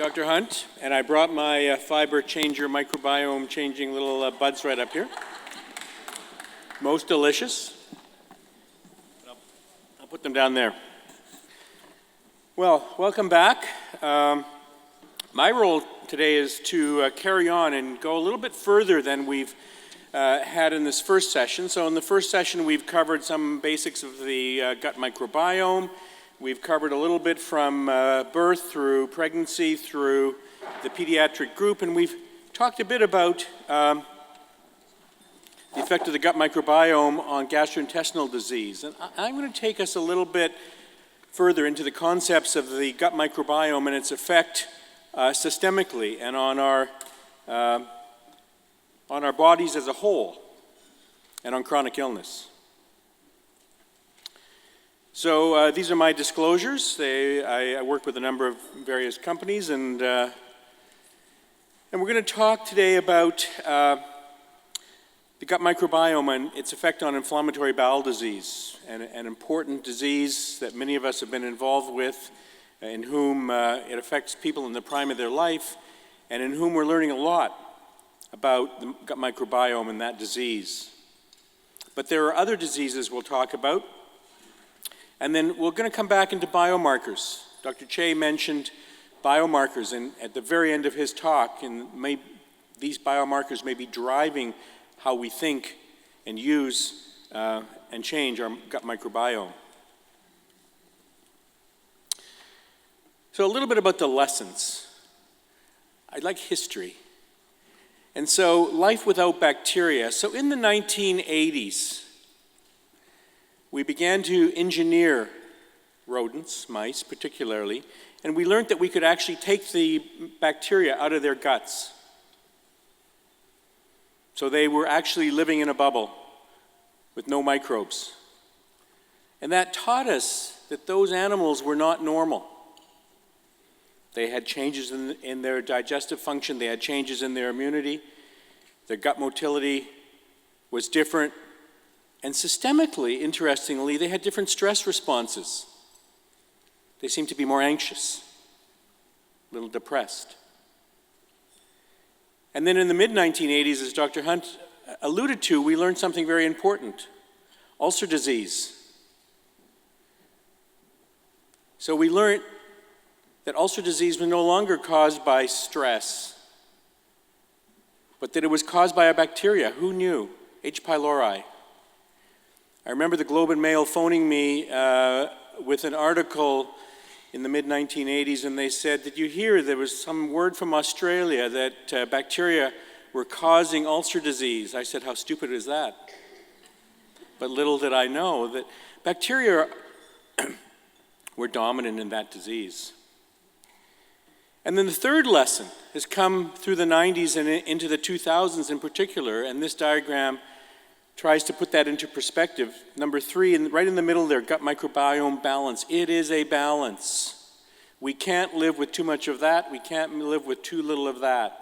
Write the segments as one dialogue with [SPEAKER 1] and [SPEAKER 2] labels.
[SPEAKER 1] Dr. Hunt, and I brought my fiber changer, microbiome changing little buds right up here. Most delicious. I'll put them down there. Well, welcome back. My role today is to carry on and go a little bit further than we've had in this first session. So in the first session, we've covered some basics of the gut microbiome. We've covered a little bit from birth through pregnancy, through the pediatric group, and we've talked a bit about the effect of the gut microbiome on gastrointestinal disease. And I'm going to take us a little bit further into the concepts of the gut microbiome and its effect systemically and on our bodies as a whole and on chronic illness. So these are my disclosures. I work with a number of various companies, and we're going to talk today about the gut microbiome and its effect on inflammatory bowel disease, an important disease that many of us have been involved with, in whom it affects people in the prime of their life, and in whom we're learning a lot about the gut microbiome and that disease. But there are other diseases we'll talk about. And then we're going to come back into biomarkers. Dr. Che mentioned biomarkers, and at the very end of his talk, these biomarkers may be driving how we think and use and change our gut microbiome. So a little bit about the lessons. I like history. And so life without bacteria. So in the 1980s, we began to engineer rodents, mice particularly, and we learned that we could actually take the bacteria out of their guts. So they were actually living in a bubble with no microbes. And that taught us that those animals were not normal. They had changes in their digestive function, they had changes in their immunity, their gut motility was different. And systemically, interestingly, they had different stress responses. They seemed to be more anxious, a little depressed. And then in the mid-1980s, as Dr. Hunt alluded to, we learned something very important: ulcer disease. So we learned that ulcer disease was no longer caused by stress, but that it was caused by a bacteria. Who knew? H. pylori. I remember the Globe and Mail phoning me with an article in the mid-1980s, and they said, "Did you hear there was some word from Australia that bacteria were causing ulcer disease?" I said, "How stupid is that?" But little did I know that bacteria were dominant in that disease. And then the third lesson has come through the 90s and into the 2000s in particular, and this diagram tries to put that into perspective. Number 3, right in the middle there, gut microbiome balance. It is a balance. We can't live with too much of that. We can't live with too little of that.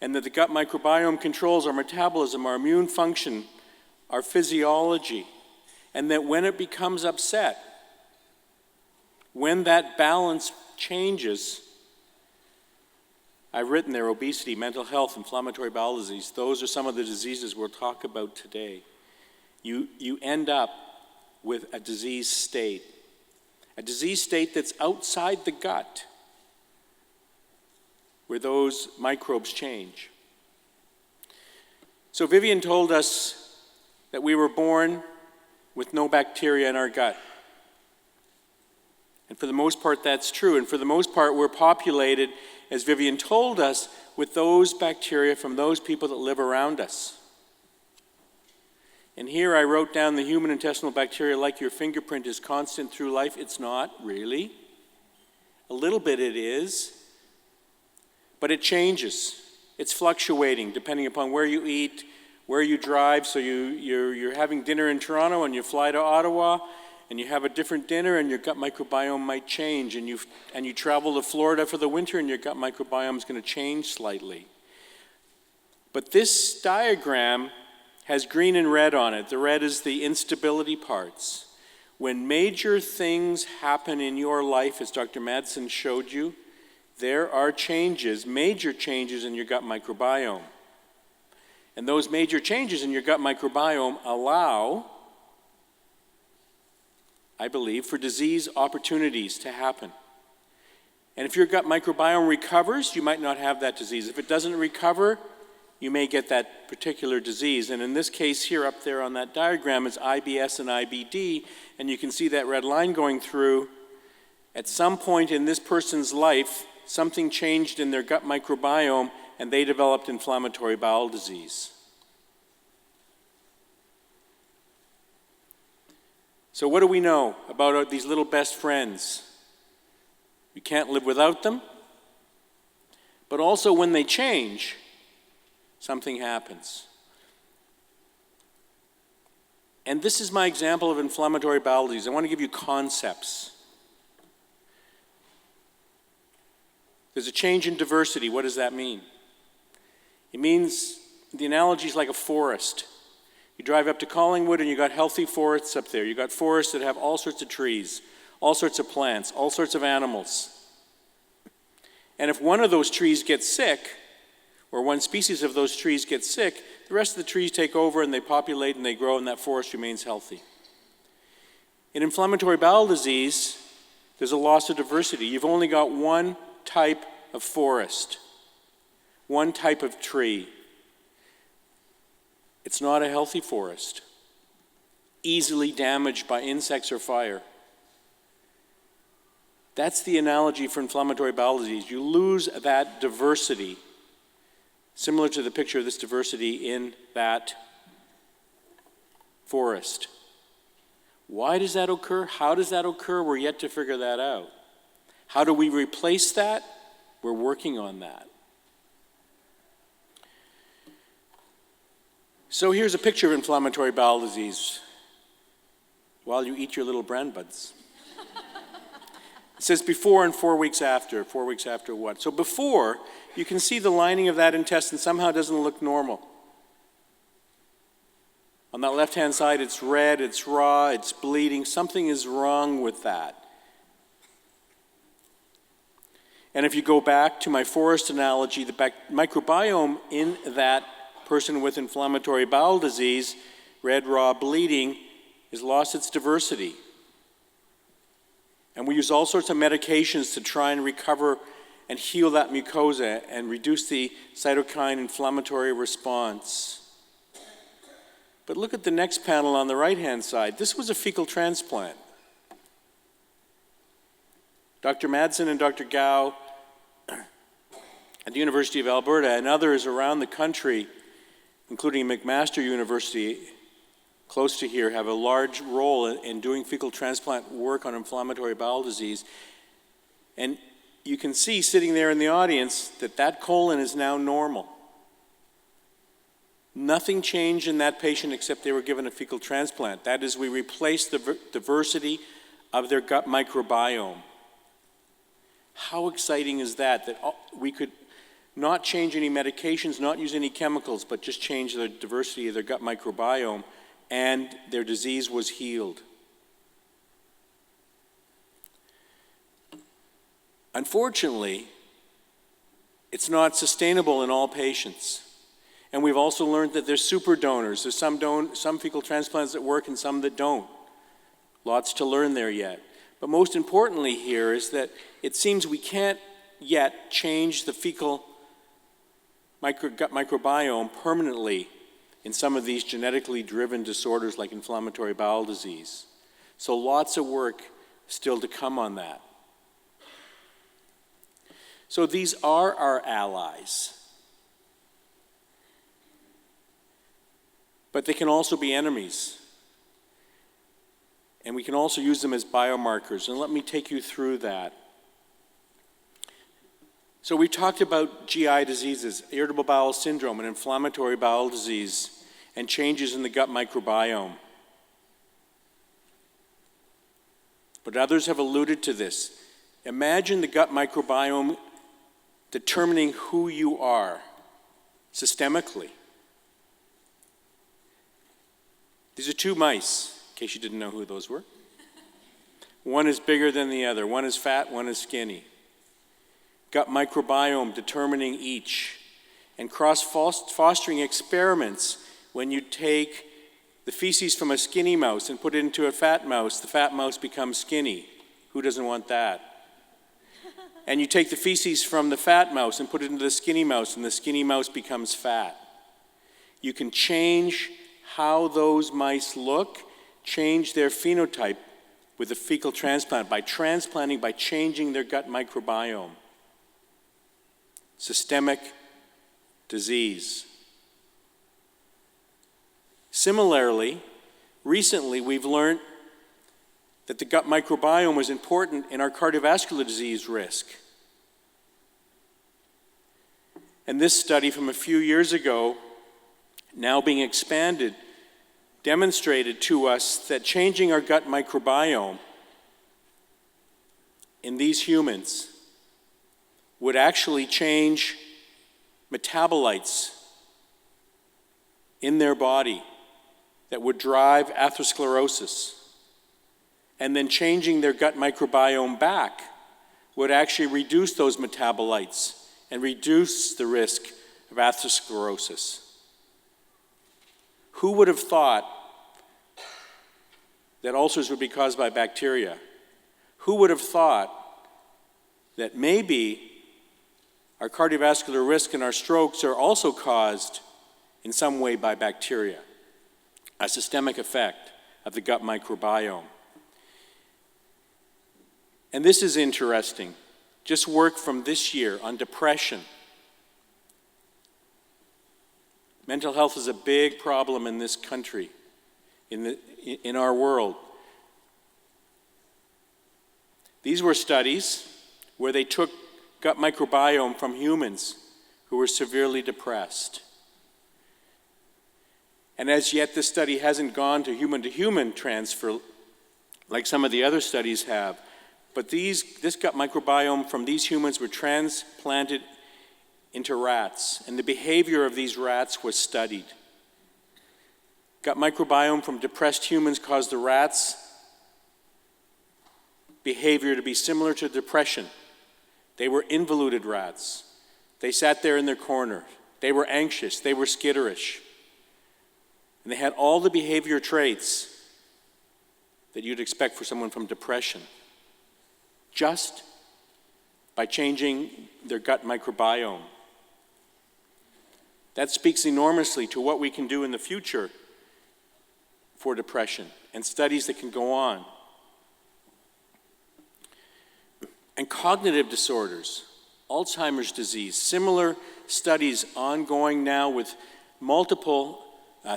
[SPEAKER 1] And that the gut microbiome controls our metabolism, our immune function, our physiology. And that when it becomes upset, when that balance changes, I've written there: obesity, mental health, inflammatory bowel disease. Those are some of the diseases we'll talk about today. You end up with a disease state that's outside the gut, where those microbes change. So Vivian told us that we were born with no bacteria in our gut. And for the most part, that's true. And for the most part, we're populated, as Vivian told us, with those bacteria from those people that live around us. And here I wrote down the human intestinal bacteria, like your fingerprint, is constant through life. It's not, really. A little bit it is. But it changes. It's fluctuating depending upon where you eat, where you drive. So you're having dinner in Toronto and you fly to Ottawa, and you have a different dinner, and your gut microbiome might change, and you travel to Florida for the winter, and your gut microbiome is going to change slightly. But this diagram has green and red on it. The red is the instability parts. When major things happen in your life, as Dr. Madsen showed you, there are changes, major changes in your gut microbiome. And those major changes in your gut microbiome allow, I believe, for disease opportunities to happen. And if your gut microbiome recovers, you might not have that disease. If it doesn't recover, you may get that particular disease. And in this case here up there on that diagram is IBS and IBD, and you can see that red line going through. At some point in this person's life, something changed in their gut microbiome and they developed inflammatory bowel disease. So what do we know about these little best friends? We can't live without them, but also when they change, something happens. And this is my example of inflammatory bowel disease. I want to give you concepts. There's a change in diversity. What does that mean? It means the analogy is like a forest. You drive up to Collingwood and you got healthy forests up there. You got forests that have all sorts of trees, all sorts of plants, all sorts of animals. And if one of those trees gets sick, or one species of those trees gets sick, the rest of the trees take over and they populate and they grow and that forest remains healthy. In inflammatory bowel disease, there's a loss of diversity. You've only got one type of forest, one type of tree. It's not a healthy forest, easily damaged by insects or fire. That's the analogy for inflammatory bowel disease. You lose that diversity, similar to the picture of this diversity in that forest. Why does that occur? How does that occur? We're yet to figure that out. How do we replace that? We're working on that. So here's a picture of inflammatory bowel disease while you eat your little bran buds. It says before and 4 weeks after. 4 weeks after what? So before, you can see the lining of that intestine somehow doesn't look normal. On that left-hand side, it's red, it's raw, it's bleeding. Something is wrong with that. And if you go back to my forest analogy, the microbiome in that person with inflammatory bowel disease, red, raw, bleeding, has lost its diversity. And we use all sorts of medications to try and recover and heal that mucosa and reduce the cytokine inflammatory response. But look at the next panel on the right-hand side. This was a fecal transplant. Dr. Madsen and Dr. Gao at the University of Alberta and others around the country, including McMaster University, close to here, have a large role in doing fecal transplant work on inflammatory bowel disease. And you can see sitting there in the audience that colon is now normal. Nothing changed in that patient except they were given a fecal transplant. That is, we replaced the diversity of their gut microbiome. How exciting is that? That we could not change any medications, not use any chemicals, but just change the diversity of their gut microbiome, and their disease was healed. Unfortunately, it's not sustainable in all patients. And we've also learned that there's super donors. There's some fecal transplants that work and some that don't. Lots to learn there yet. But most importantly here is that it seems we can't yet change the fecal gut microbiome permanently in some of these genetically driven disorders like inflammatory bowel disease. So lots of work still to come on that. So these are our allies. But they can also be enemies. And we can also use them as biomarkers. And let me take you through that. So we talked about GI diseases, irritable bowel syndrome and inflammatory bowel disease, and changes in the gut microbiome. But others have alluded to this. Imagine the gut microbiome determining who you are systemically. These are two mice, in case you didn't know who those were. One is bigger than the other. One is fat, one is skinny. gut microbiome determining each, and cross-fostering experiments when you take the feces from a skinny mouse and put it into a fat mouse, the fat mouse becomes skinny. Who doesn't want that? And you take the feces from the fat mouse and put it into the skinny mouse, and the skinny mouse becomes fat. You can change how those mice look, change their phenotype with a fecal transplant by transplanting, by changing their gut microbiome. Systemic disease. Similarly, recently we've learned that the gut microbiome was important in our cardiovascular disease risk. And this study from a few years ago, now being expanded, demonstrated to us that changing our gut microbiome in these humans would actually change metabolites in their body that would drive atherosclerosis. And then changing their gut microbiome back would actually reduce those metabolites and reduce the risk of atherosclerosis. Who would have thought that ulcers would be caused by bacteria? Who would have thought that maybe our cardiovascular risk and our strokes are also caused in some way by bacteria? A systemic effect of the gut microbiome. And this is interesting. Just work from this year on depression. Mental health is a big problem in this country, in our world. These were studies where they took gut microbiome from humans who were severely depressed. And as yet, this study hasn't gone to human transfer like some of the other studies have. But this gut microbiome from these humans were transplanted into rats, and the behavior of these rats was studied. Gut microbiome from depressed humans caused the rats' behavior to be similar to depression. They were involuted rats. They sat there in their corner. They were anxious. They were skitterish. And they had all the behavior traits that you'd expect for someone from depression, just by changing their gut microbiome. That speaks enormously to what we can do in the future for depression and studies that can go on. And cognitive disorders, Alzheimer's disease, similar studies ongoing now with multiple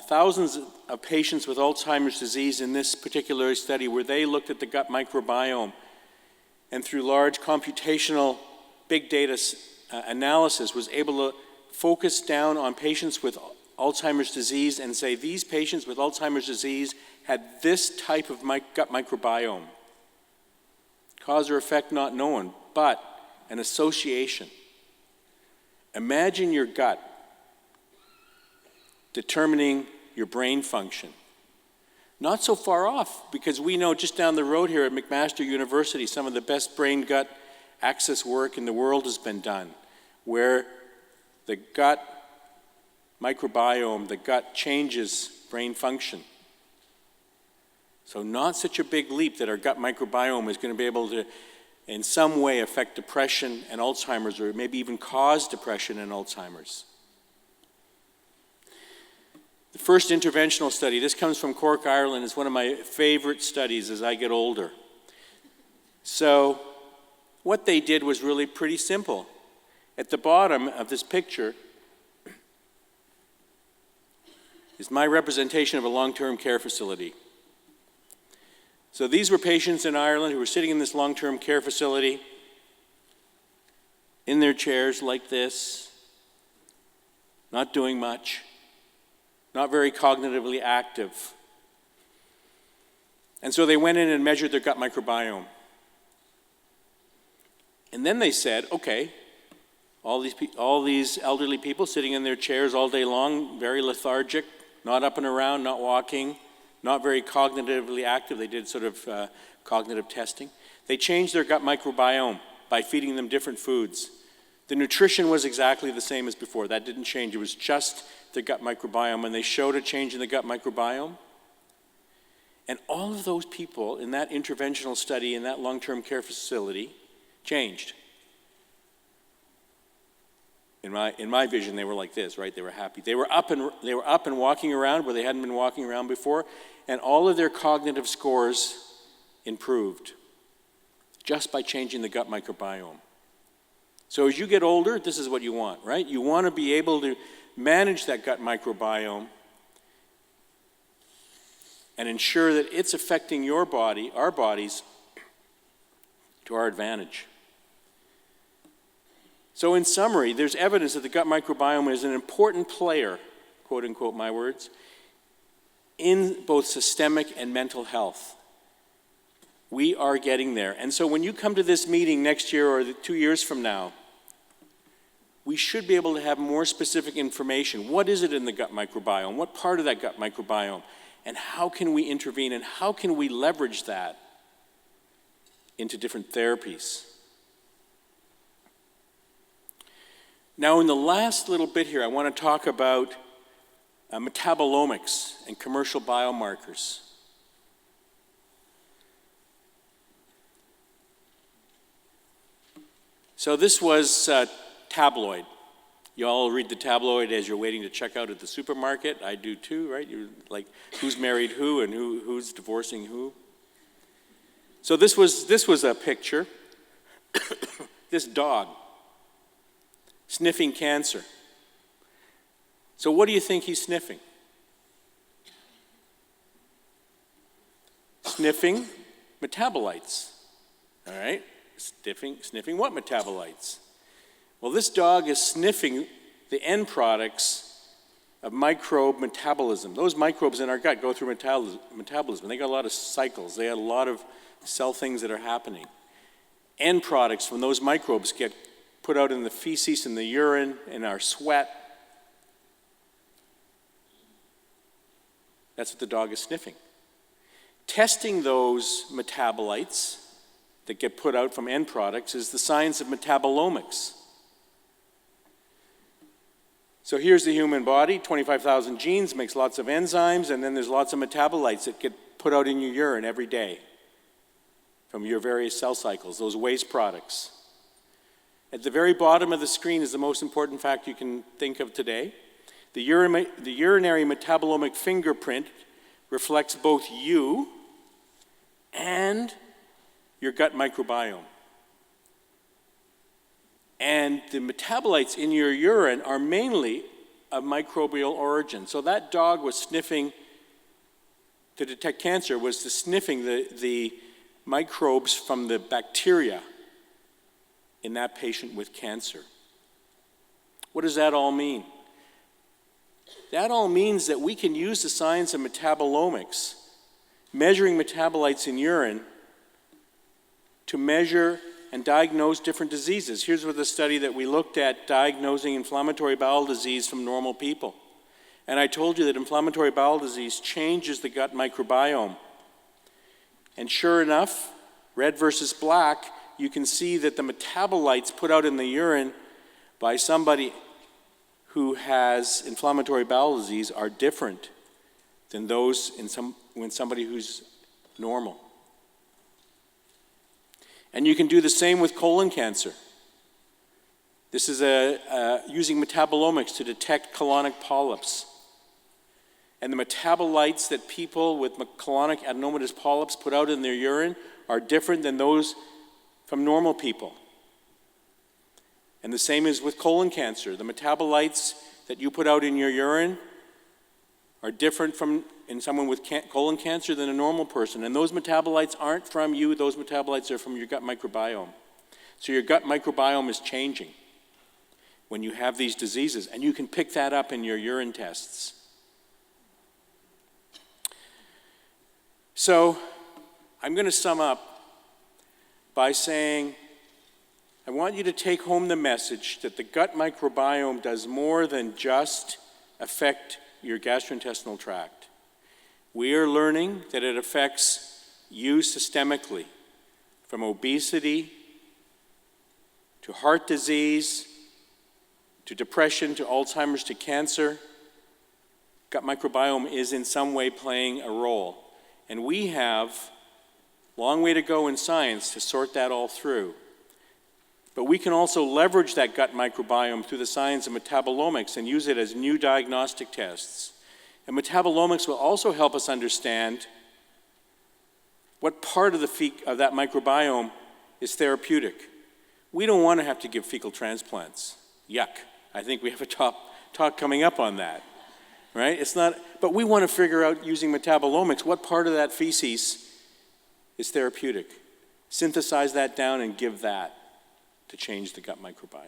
[SPEAKER 1] thousands of patients with Alzheimer's disease in this particular study where they looked at the gut microbiome and through large computational big data analysis was able to focus down on patients with Alzheimer's disease and say these patients with Alzheimer's disease had this type of gut microbiome. Cause or effect not known, but an association. Imagine your gut determining your brain function. Not so far off, because we know just down the road here at McMaster University, some of the best brain-gut axis work in the world has been done, where the gut microbiome, the gut changes brain function. So not such a big leap that our gut microbiome is going to be able to, in some way, affect depression and Alzheimer's, or maybe even cause depression and Alzheimer's. The first interventional study, this comes from Cork, Ireland, is one of my favorite studies as I get older. So what they did was really pretty simple. At the bottom of this picture is my representation of a long-term care facility. So these were patients in Ireland who were sitting in this long-term care facility in their chairs like this, not doing much, not very cognitively active. And so they went in and measured their gut microbiome. And then they said, okay, all these elderly people sitting in their chairs all day long, very lethargic, not up and around, not walking, not very cognitively active. They did sort of cognitive testing. They changed their gut microbiome by feeding them different foods. The nutrition was exactly the same as before. That didn't change. It was just the gut microbiome, and they showed a change in the gut microbiome. And all of those people in that interventional study in that long-term care facility changed. In my vision, they were like this, right? They were happy. They were up and walking around where they hadn't been walking around before, and all of their cognitive scores improved just by changing the gut microbiome. So as you get older, this is what you want, right? You want to be able to manage that gut microbiome and ensure that it's affecting your body, our bodies, to our advantage. So in summary, there's evidence that the gut microbiome is an important player, quote unquote my words, in both systemic and mental health. We are getting there. And so when you come to this meeting next year or 2 years from now, we should be able to have more specific information. What is it in the gut microbiome? What part of that gut microbiome? And how can we intervene, and how can we leverage that into different therapies? Now, in the last little bit here, I want to talk about metabolomics and commercial biomarkers. So this was tabloid. You all read the tabloid as you're waiting to check out at the supermarket. I do too, right? You're like, who's married who and who's divorcing who? So this was a picture. This dog sniffing cancer. So what do you think he's sniffing? Sniffing metabolites. All right? Sniffing what metabolites? Well, this dog is sniffing the end products of microbe metabolism. Those microbes in our gut go through metabolism. They got a lot of cycles. They got a lot of cell things that are happening. End products from those microbes get put out in the feces, in the urine, in our sweat. That's what the dog is sniffing. Testing those metabolites that get put out from end products is the science of metabolomics. So here's the human body, 25,000 genes, makes lots of enzymes, and then there's lots of metabolites that get put out in your urine every day from your various cell cycles, those waste products. At the very bottom of the screen is the most important fact you can think of today. The urinary metabolomic fingerprint reflects both you and your gut microbiome. And the metabolites in your urine are mainly of microbial origin. So that dog was sniffing, to detect cancer, was sniffing the microbes from the bacteria in that patient with cancer. What does that all mean? That all means that we can use the science of metabolomics, measuring metabolites in urine, to measure and diagnose different diseases. Here's with a study that we looked at diagnosing inflammatory bowel disease from normal people. And I told you that inflammatory bowel disease changes the gut microbiome. And sure enough, red versus black, you can see that the metabolites put out in the urine by somebody who has inflammatory bowel disease are different than those when somebody who's normal. And you can do the same with colon cancer. This is using metabolomics to detect colonic polyps. And the metabolites that people with colonic adenomatous polyps put out in their urine are different than those from normal people. And the same is with colon cancer. The metabolites that you put out in your urine are different from in someone with colon cancer than a normal person. And those metabolites aren't from you, those metabolites are from your gut microbiome. So your gut microbiome is changing when you have these diseases, and you can pick that up in your urine tests. So I'm going to sum up by saying, I want you to take home the message that the gut microbiome does more than just affect your gastrointestinal tract. We are learning that it affects you systemically, from obesity to heart disease to depression, to Alzheimer's, to cancer. Gut microbiome is in some way playing a role. And we have a long way to go in science to sort that all through. But we can also leverage that gut microbiome through the science of metabolomics and use it as new diagnostic tests. And metabolomics will also help us understand what part of that microbiome is therapeutic. We don't want to have to give fecal transplants. Yuck. I think we have a talk coming up on that. Right? It's not, but we want to figure out using metabolomics what part of that feces is therapeutic. Synthesize that down and give that to change the gut microbiome.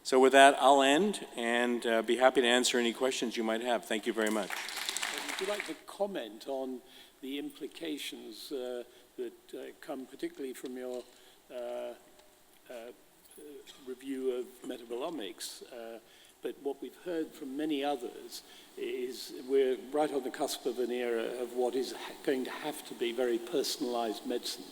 [SPEAKER 1] So with that, I'll end and be happy to answer any questions you might have. Thank you very much.
[SPEAKER 2] Would you like to comment on the implications that come particularly from your review of metabolomics? But what we've heard from many others is we're right on the cusp of an era of what is going to have to be very personalized medicine.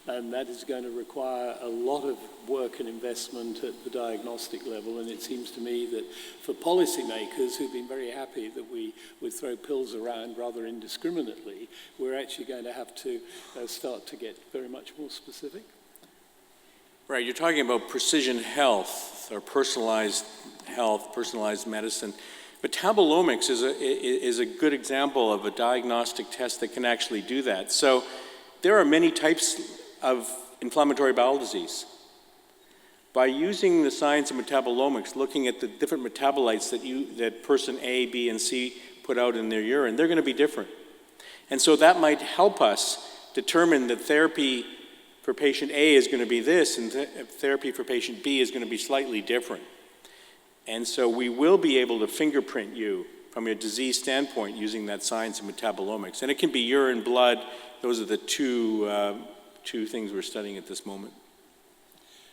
[SPEAKER 2] And that is going to require a lot of work and investment at the diagnostic level. And it seems to me that for policymakers who've been very happy that we would throw pills around rather indiscriminately, we're actually going to have to start to get very much more specific.
[SPEAKER 1] Right, you're talking about precision health or personalized health, personalized medicine. Metabolomics is a good example of a diagnostic test that can actually do that. So there are many types of inflammatory bowel disease. By using the science of metabolomics, looking at the different metabolites that person A, B, and C put out in their urine, they're going to be different. And so that might help us determine that therapy for patient A is going to be this, and therapy for patient B is going to be slightly different. And so we will be able to fingerprint you from a disease standpoint using that science of metabolomics. And it can be urine, blood. Those are the two things we're studying at this moment.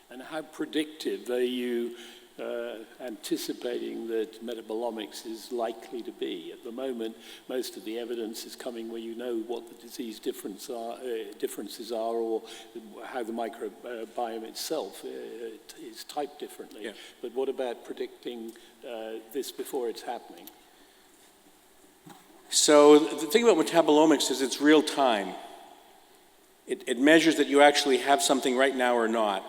[SPEAKER 2] And how predictive are you anticipating that metabolomics is likely to be? At the moment, most of the evidence is coming where you know what the disease differences are or how the microbiome itself is typed differently.
[SPEAKER 1] Yeah.
[SPEAKER 2] But what about predicting this before it's happening?
[SPEAKER 1] So the thing about metabolomics is it's real time. It measures that you actually have something right now or not.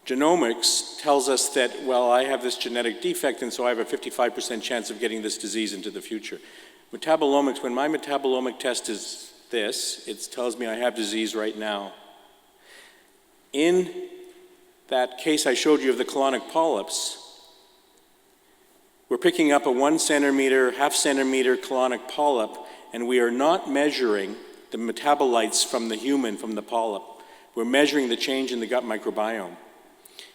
[SPEAKER 1] Genomics tells us that, well, I have this genetic defect, and so I have a 55% chance of getting this disease into the future. Metabolomics, when my metabolomic test is this, it tells me I have disease right now. In that case I showed you of the colonic polyps, we're picking up a 1 centimeter, half centimeter colonic polyp, and we are not measuring the metabolites from the human, from the polyp. We're measuring the change in the gut microbiome.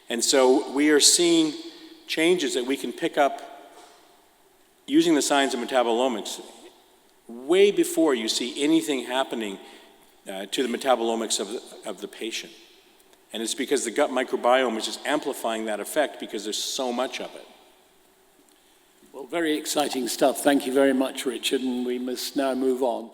[SPEAKER 1] And so we are seeing changes that we can pick up using the science of metabolomics way before you see anything happening to the metabolomics of the patient. And it's because the gut microbiome is just amplifying that effect because there's so much of it.
[SPEAKER 2] Well, very exciting stuff. Thank you very much, Richard, and we must now move on.